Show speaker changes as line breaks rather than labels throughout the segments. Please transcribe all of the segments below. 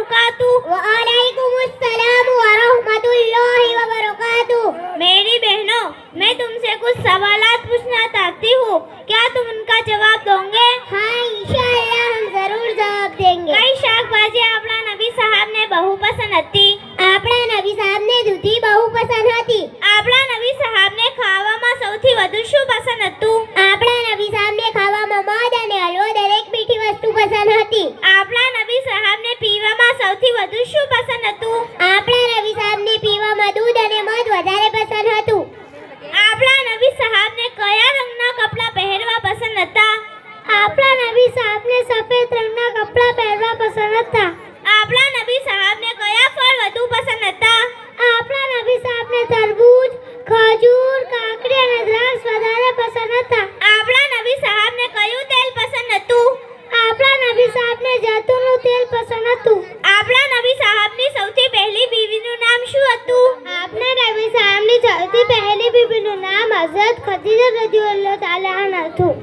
वबरकातुहू।
वालेकुमुस्सलाम वरहमतुल्लाहि वबरकातुहू।
मेरी बहनों, मैं तुमसे कुछ सवालात पूछना चाहती हूँ, क्या तुम उनका जवाब दोगे?
हाँ, इंशाअल्लाह हम जरूर जवाब देंगे।
कई શાકભાજી આપણા નબી સાહેબને બહુ પસંદ હતી?
આપણા નબી સાહેબને દૂધી બહુ પસંદ હતી।
આપણા નબી સાહેબને ખાવામાં સૌથી વધુ શું પસંદ હતું?
આપણા નબી સાહેબને ખાવામાં મધ અને હલવો દરેક મીઠી વસ્તુ પસંદ હતી।
આપણા નબી સાહેબને પીવામાં સૌથી વધુ શું પસંદ હતું?
આપણા નબી સાહેબને પીવામાં દૂધ અને મધ વધારે પસંદ હતું।
આપણા નબી સાહેબને કયા રંગના કપડાં પહેરવા પસંદ હતા?
આપણા નબી સાહેબને સફેદ રંગના કપડાં પહેરવા પસંદ હતા।
આપણા નબી સાહેબને કયા ફળ વધુ પસંદ હતા?
આપણા નબી સાહેબને તરબૂચ, ખજૂર, કાકડી અને દ્રાક્ષ વધારે પસંદ હતા।
આપણા નબી સાહેબને કયું તેલ પસંદ હતું?
આપણા નબી સાહેબને જૈતુનનું તેલ પસંદ હતું।
આપણા નબી સાહેબની સૌથી પહેલી બીવીનું નામ શું હતું?
આપણા નબી સાહેબની સૌથી પહેલી બીબીનું નામ હઝરત ખદીજા રઝિયલ્લાહુ તાઆલા અન્હા હતું।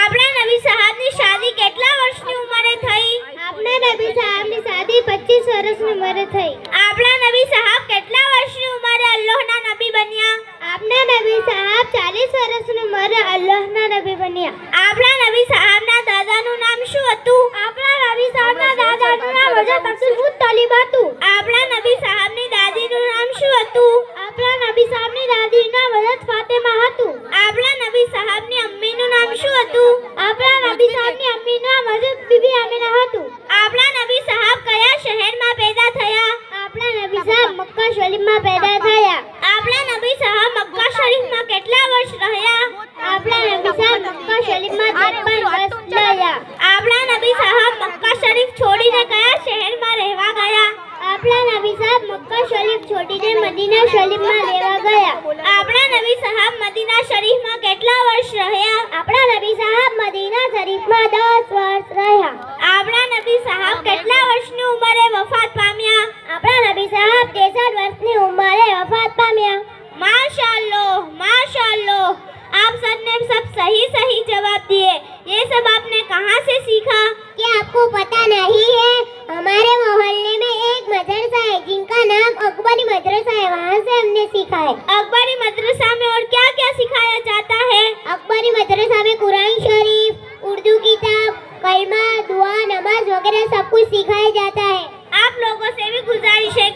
આપણા નબી સાહેબની શાદી કેટલા વર્ષની ઉંમરે થઈ?
આપણા નબી સાહેબની શાદી 25 વર્ષની ઉંમરે થઈ।
આપણા નબી સાહેબ કેટલા વર્ષની ઉંમરે અલ્લાહના નબી બન્યા?
આપના નબી સાહેબ 40 વર્ષની ઉંમરે અલ્લાહના નબી બન્યા।
આપણા નબી સાહેબના દાદાનું નામ શું હતું?
આપણા નબી સાહેબના દાદાનું નામ હઝરત અબ્દુલ મુત્તલિબ હતું।
આપણા નબી સાહેબની દાદીનું નામ શું હતું?
આપણા નબી સાહેબની દાદીનું નામ હઝરત ફાતિમા હતું।
આપણા નબી સાહેબની અમ્મીનું નામ શું હતું?
આપણા નબી સાહેબની અમ્મીનું નામ હઝરત બીબી આમિના હતું।
આપણા નબી સાહેબ કયા શહેરમાં પેદા થયા?
આપણા નબી સાહેબ મક્કા શરીફમાં પેદા થયા।
આપણા નબી સાહેબ મક્કા શરીફમાં કેટલા વર્ષ રહ્યા?
આપણા નબી સાહેબ મક્કા શરીફમાં 53 વર્ષ રહ્યા।
આપણા નબી સાહેબ મક્કા શરીફ છોડીને કયા શહેરમાં રહેવા ગયા?
આપણા નબી સાહેબ મક્કા શરીફ છોડીને મદીના શરીફમાં રહેવા ગયા।
આપણા નબી સાહેબ મદીના શરીફમાં કેટલા વર્ષ રહ્યા?
આપણા નબી સાહેબ મદીના શરીફમાં 10 વર્ષ રહ્યા।
આપણા નબી સાહેબ કેટલા વર્ષની ઉંમરે વફાત પામ્યા?
આપણા નબી સાહેબ 63 વર્ષની ઉંમરે વફાત પામ્યા।
माशाअल्लाह, माशाअल्लाह, आप सबने सब सही सही जवाब दिए। ये सब आपने कहाँ से सीखा?
क्या आपको पता नहीं है, हमारे मोहल्ले में एक मदरसा है जिनका नाम अकबरी मदरसा है, वहाँ से हमने सीखा है।
अकबरी मदरसा में और क्या क्या सिखाया जाता है?
अकबरी मदरसा में कुरान शरीफ, उर्दू किताब, कलमा, दुआ, नमाज वगैरह सब कुछ सिखाया जाता है।
आप लोगों से भी गुजारिश है